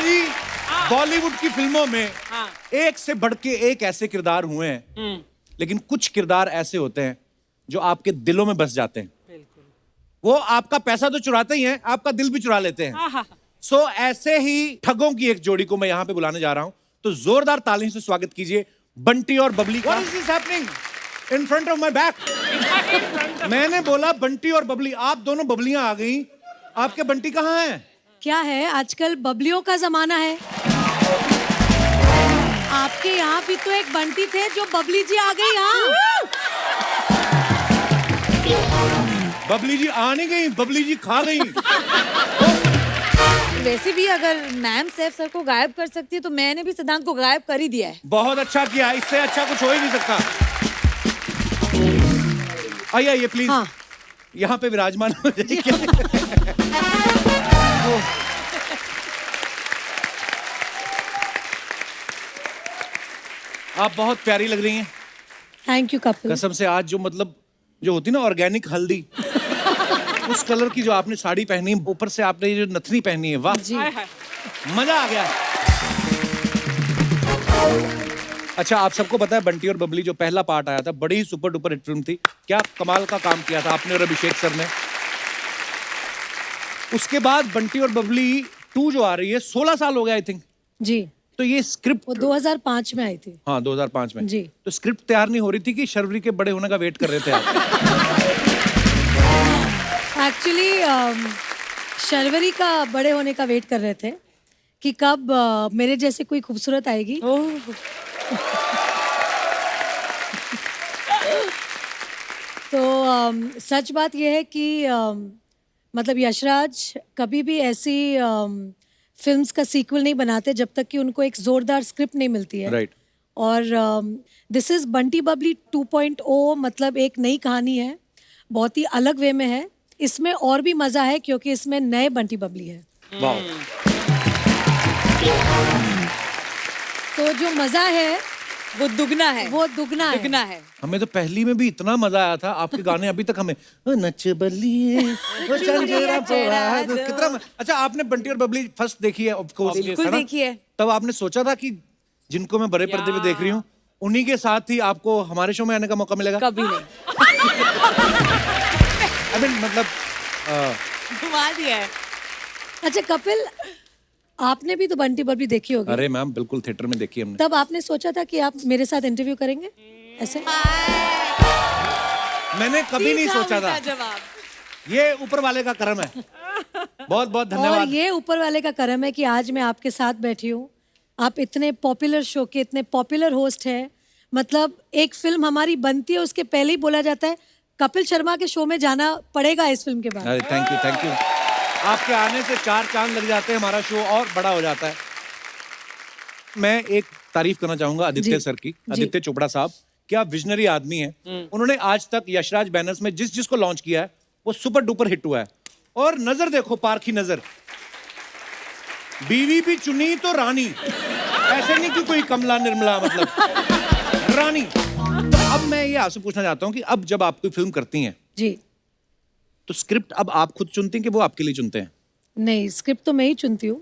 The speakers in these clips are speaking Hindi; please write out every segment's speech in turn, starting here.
मेरी बॉलीवुड की फिल्मों में एक से बढ़ के एक ऐसे किरदार हुए हैं, लेकिन कुछ किरदार ऐसे होते हैं जो आपके दिलों में बस जाते हैं। वो आपका पैसा तो चुराते ही हैं, आपका दिल भी चुरा लेते हैं। सो ऐसे ही ठगों की एक जोड़ी को मैं यहां पे बुलाने जा रहा हूं, तो जोरदार तालियों से स्वागत कीजिए बंटी और बबली का। What is this happening in front of my back? मैंने बोला बंटी और बबली, आप दोनों बबलियां आ गई, आपके बंटी कहाँ हैं? क्या है, आजकल बबलियों का जमाना है। आपके यहाँ भी तो एक बंटी थे जो बबली जी आ गई। हाँ, बबली जी आ नहीं गई, बबली जी खा गई। वैसे भी अगर मैम सैफ सर को गायब कर सकती है तो मैंने भी सिद्धांत को गायब कर ही दिया है। बहुत अच्छा किया, इससे अच्छा कुछ हो ही नहीं सकता। आइए आइए प्लीज। हाँ। यहाँ पे विराजमान हो जाइए। आप बहुत प्यारी लग रही हैं। Thank you Kapil. कसम से आज जो मतलब जो होती ना ऑर्गेनिक हल्दी, उस कलर की जो आपने साड़ी पहनी, ऊपर से आपने ये जो नथनी पहनी है, वाह जी। मजा आ गया। अच्छा, आप सबको पता है बंटी और बबली जो पहला पार्ट आया था, बड़ी ही सुपर डुपर हिट फिल्म थी। क्या कमाल का काम किया था आपने और अभिषेक सर ने। उसके बाद बंटी और बबली 2 जो आ रही है, 16 साल हो गए आई थिंक। जी, तो ये स्क्रिप्ट वो 2005 में आई थी। हाँ 2005 में जी। तो स्क्रिप्ट तैयार नहीं हो रही थी कि शर्वरी के बड़े होने का वेट कर रहे थे आप? एक्चुअली शर्वरी का बड़े होने का वेट कर रहे थे कि कब मेरे जैसे कोई खूबसूरत आएगी। तो सच बात यह है कि मतलब यशराज कभी भी ऐसी फिल्म्स का सीक्वल नहीं बनाते जब तक कि उनको एक जोरदार स्क्रिप्ट नहीं मिलती है। राइट। और दिस इज बंटी बबली 2.0, मतलब एक नई कहानी है, बहुत ही अलग वे में है। इसमें और भी मजा है क्योंकि इसमें नए बंटी बबली है। वाह। तो जो मजा है वो दुगना है, वो दुगना है। हमें तो पहली में भी इतना मजा आया था, आपके गाने अभी तक हमें ओ नच बलिए ओ चल जरा पोड़ा दो, कितना अच्छा। आपने बंटी और बबली फर्स्ट देखी है ऑफ कोर्स? बिल्कुल देखी है। तब आपने सोचा था कि जिनको मैं बड़े पर्दे पे देख रही हूँ उन्हीं के साथ ही आपको हमारे शो में आने का मौका मिलेगा? कभी नहीं। I mean, मतलब घुमा दिया है। अच्छा कपिल, आपने भी तो बंटी बबली देखी होगी। अरे मैम बिल्कुल, थिएटर में देखी हमने। तब आपने सोचा था कि आप मेरे साथ इंटरव्यू करेंगे ऐसे? मैंने कभी नहीं सोचा था। जवाब ये ऊपर वाले का करम है। बहुत बहुत और धन्यवाद। ये ऊपर वाले का करम है कि आज मैं आपके साथ बैठी हूँ। आप इतने पॉपुलर शो के इतने पॉपुलर होस्ट हैं। मतलब एक फिल्म हमारी बनती है, उसके पहले ही बोला जाता है कपिल शर्मा के शो में जाना पड़ेगा इस फिल्म के बाद। अरे थैंक यू थैंक यू। आपके आने से 4 चांद लग जाते हैं, हमारा शो और बड़ा हो जाता है। मैं एक तारीफ करना चाहूंगा आदित्य सर की, आदित्य चोपड़ा साहब। क्या विजनरी आदमी है। उन्होंने आज तक यशराज बैनर्स में जिस जिसको लॉन्च किया है वो सुपर डुपर हिट हुआ है। और नजर देखो, पारखी नजर, बीवी भी चुनी तो रानी, ऐसे नहीं कि कोई कमला निर्मला, मतलब रानी। तो अब मैं ये आपसे पूछना चाहता हूँ कि अब जब आप कोई फिल्म करती हैं जी, तो स्क्रिप्ट अब आप खुद चुनती हैं कि वो आपके लिए चुनते हैं? नहीं, स्क्रिप्ट तो मैं ही चुनती हूँ।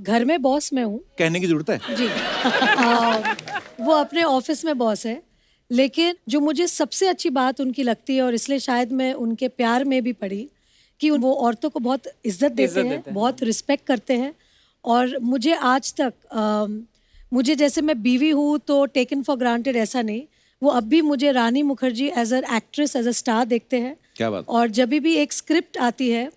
घर में बॉस मैं हूँ। कहने की जरूरत है? जी। वो अपने ऑफिस में बॉस है, लेकिन जो मुझे सबसे अच्छी बात उनकी लगती है और इसलिए शायद मैं उनके प्यार में भी पड़ी कि वो औरतों को बहुत इज्जत देते हैं, बहुत रिस्पेक्ट करते हैं। और मुझे आज तक मुझे जैसे मैं बीवी हूँ तो टेकन फॉर ग्रांटेड ऐसा नहीं। वो अब भी मुझे Rani Mukherjee as an actress, as a star देखते हैं। क्या बात। और जब भी एक स्क्रिप्ट आती है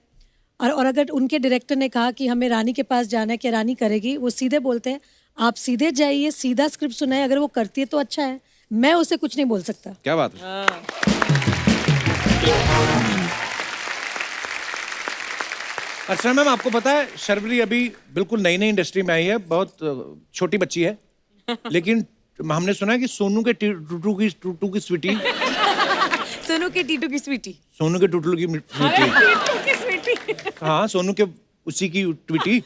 और अगर उनके डायरेक्टर ने कहा कि हमें रानी के पास जाना है कि रानी करेगी, वो सीधे बोलते हैं आप सीधे जाइए, सीधा स्क्रिप्ट सुनाए, अगर वो करती है तो अच्छा है, मैं उसे कुछ नहीं बोल सकता। क्या बात है। अच्छा मैम, आपको पता है शर्वरी अभी बिल्कुल नई नई इंडस्ट्री में आई है, बहुत छोटी बच्ची है, लेकिन हमने सुना है कि सोनू के टूटू की स्वीटी, सोनू के टीटू की स्वीटी, सोनू के टूटू की स्वीटी, हाँ सोनू के उसी की ट्वीटी।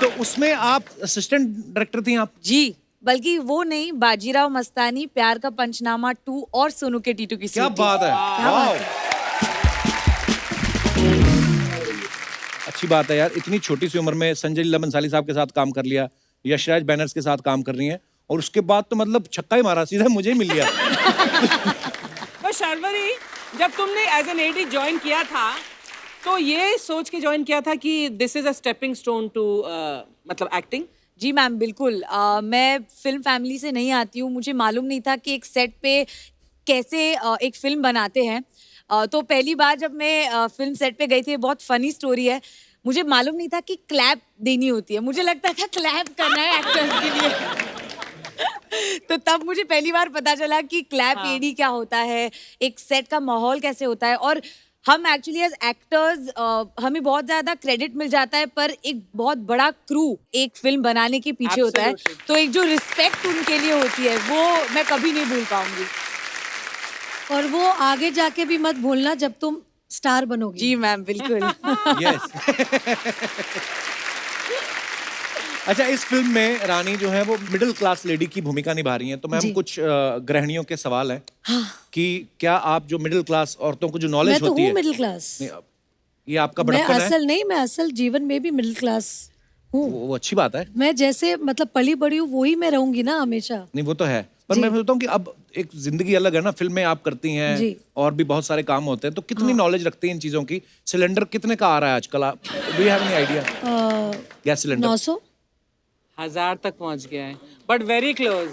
तो उसमें आप असिस्टेंट डायरेक्टर थी आप? जी, बल्कि वो नहीं, बाजीराव मस्तानी, प्यार का पंचनामा 2 और सोनू के टीटू की स्वीटी। क्या बात है, वाह। अच्छी बात है यार, इतनी छोटी सी उम्र में संजय लीला बंसाली साहब के साथ काम कर लिया, यशराज बैनर्स के साथ काम कर रही हैं, और उसके बाद तो मतलब छक्का ही मारा, सीधा मुझे ही मिल गया। पर शर्वरी, जब तुमने एज एन एडी ज्वाइन किया था तो ये सोच के ज्वाइन किया था कि this is a stepping stone to मतलब एक्टिंग? जी मैम, बिल्कुल। मैं फिल्म फैमिली से नहीं आती हूँ, मुझे मालूम नहीं था कि एक सेट पे कैसे एक फिल्म बनाते हैं। तो पहली बार जब मैं फिल्म सेट पे गई थी, बहुत फनी स्टोरी है, मुझे मालूम नहीं था कि क्लैप देनी होती है, मुझे लगता था क्लैप करना है एक्टर्स के लिए। तो तब मुझे पहली बार पता चला कि क्लैप एडी क्या होता है, एक सेट का माहौल कैसे होता है। और हम एक्चुअली एज एक्टर्स हमें बहुत ज्यादा क्रेडिट मिल जाता है, पर एक बहुत बड़ा क्रू एक फिल्म बनाने के पीछे होता है, तो एक जो रिस्पेक्ट उनके लिए होती है वो मैं कभी नहीं भूल पाऊंगी। और वो आगे जाके भी मत भूलना जब तुम स्टार बनोगी। जी मैम, बिल्कुल। यस। अच्छा, इस फिल्म में रानी जो है वो मिडिल क्लास लेडी की भूमिका निभा रही हैं, तो मैम कुछ गृहिणियों के सवाल हैं कि क्या आप जो मिडिल क्लास औरतों को जो नॉलेज होती है, मिडिल क्लास, ये आपका मैं बड़प्पन है? असल नहीं, मैं असल जीवन में भी मिडिल क्लास हूँ। वो अच्छी बात है। मैं जैसे मतलब पली बड़ी हूँ वही मैं रहूंगी ना हमेशा। नहीं, वो तो है, पर मैं सोचता हूँ कि अब एक जिंदगी अलग है ना, फिल्म में आप करती हैं और भी बहुत सारे काम होते हैं, तो कितनी नॉलेज रखती हैं इन चीजों की? सिलेंडर कितने का आ रहा है आजकल, आप do you have any idea? Gas cylinder 900 1000 तक पहुंच गया है, बट वेरी क्लोज।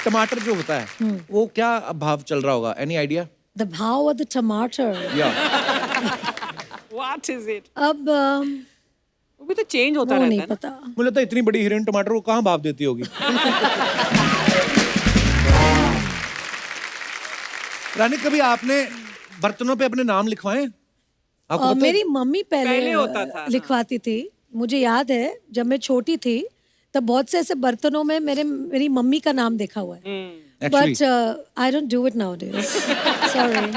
टमाटर जो होता है वो क्या भाव चल रहा होगा, एनी आइडिया? द भाव ऑफ द टमाटर, या व्हाट इज इट? अब वो भी तो चेंज होता वो रहता नहीं है ना? पता। मुझे लगता है इतनी बड़ी हीरोइन टमाटर को कहाँ भाव देती होगी। रानी, कभी आपने बर्तनों पे अपने नाम लिखवाए? आपको पता है? मेरी मम्मी पहले पहले होता था, लिखवाती थी। मुझे याद है जब मैं छोटी थी तब बहुत से ऐसे बर्तनों में मेरी मम्मी का नाम देखा हुआ है, but I don't do it nowadays, sorry.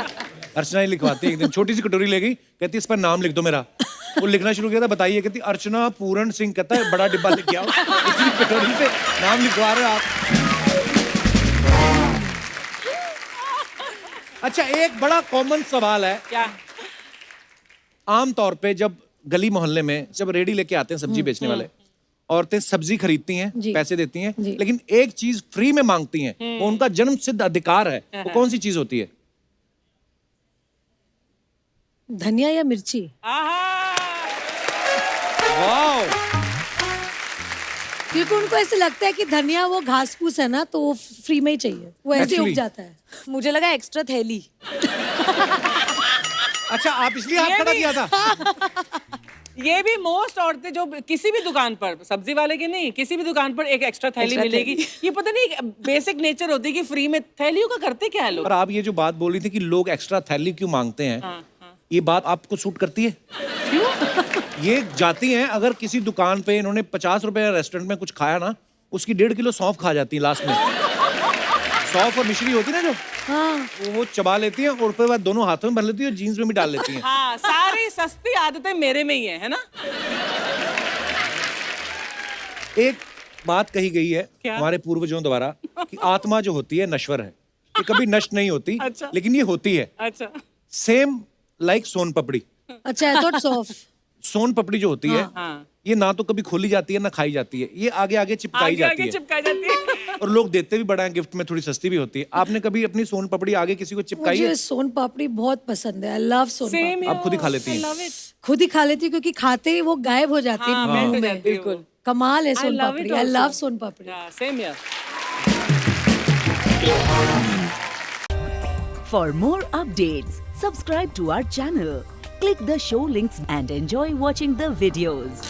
Archana ही लिखवाती है। एक दिन छोटी सी कटोरी ले गई, कहती इस पर नाम लिख दो मेरा। वो लिखना शुरू किया था, बताइए, कहती अर्चना पूरन सिंह। कहता है बड़ा डिब्बा लेके आओ, इसी कटोरी पे नाम लिखवा रहे हो आप। अच्छा, एक बड़ा कॉमन सवाल है, क्या? आम तौर पे जब गली मोहल्ले में जब रेडी लेके आते हैं सब्जी बेचने वाले, औरतें सब्जी खरीदती हैं, पैसे देती हैं, लेकिन एक चीज फ्री में मांगती हैं, वो उनका जन्म सिद्ध अधिकार है, वो कौन सी चीज होती है? धनिया या मिर्ची? वाओ! क्योंकि उनको ऐसे लगता है कि धनिया वो घास फूस है ना, तो वो फ्री में ही चाहिए, वो ऐसे ही उग जाता है। मुझे लगा एक्स्ट्रा थैली। अच्छा, आप इसलिए हाथ खड़ा किया था? ये भी मोस्ट औरतें जो किसी भी दुकान पर, सब्जी वाले की नहीं, किसी भी दुकान पर एक एक्स्ट्रा थैली मिलेगी। ये पता नहीं बेसिक नेचर होती है कि फ्री में थैलियों का करते क्या है लोग। और आप ये जो बात बोल रही थी कि लोग एक्स्ट्रा थैली क्यों मांगते हैं, ये बात आपको सूट करती है? क्यों? ये जाती हैं, अगर किसी दुकान पे इन्होंने 50 रुपए रेस्टोरेंट में कुछ खाया ना, उसकी 1.5 किलो सौंफ खा जाती है लास्ट में। सौंफ और मिश्री होती है ना जो, वो चबा लेती हैं और उसके बाद दोनों हाथों में भर लेती है और जीन्स में भी डाल लेती हैं। हाँ, सारी सस्ती आदतें मेरे में ही है ना? एक बात कही गई है हमारे पूर्वजों द्वारा कि आत्मा जो होती है नश्वर है, ये कभी नष्ट नहीं होती। अच्छा। लेकिन ये होती है। अच्छा। सेम लाइक सोन पपड़ी। अच्छा, आई थॉट सॉफ्ट। सोन पपड़ी जो होती है, ये ना तो कभी खोली जाती है ना खाई जाती है, ये आगे आगे चिपकाई जाती है। चिपकाई जाती है। और लोग देते भी बड़ा है गिफ्ट में, थोड़ी सस्ती भी होती है। आपने कभी अपनी सोन पपड़ी आगे किसी को चिपकाई है? मुझे सोन पापड़ी बहुत पसंद है, आई लव सोन पापड़ी। आप खुद ही खा लेती हैं? खुद ही खा लेती हूँ क्योंकि खाते ही वो गायब हो जाती है मुंह में। बिल्कुल कमाल है soan papdi, I love soan papdi. Same here. For more updates, subscribe to our channel, click the show links and enjoy watching the videos.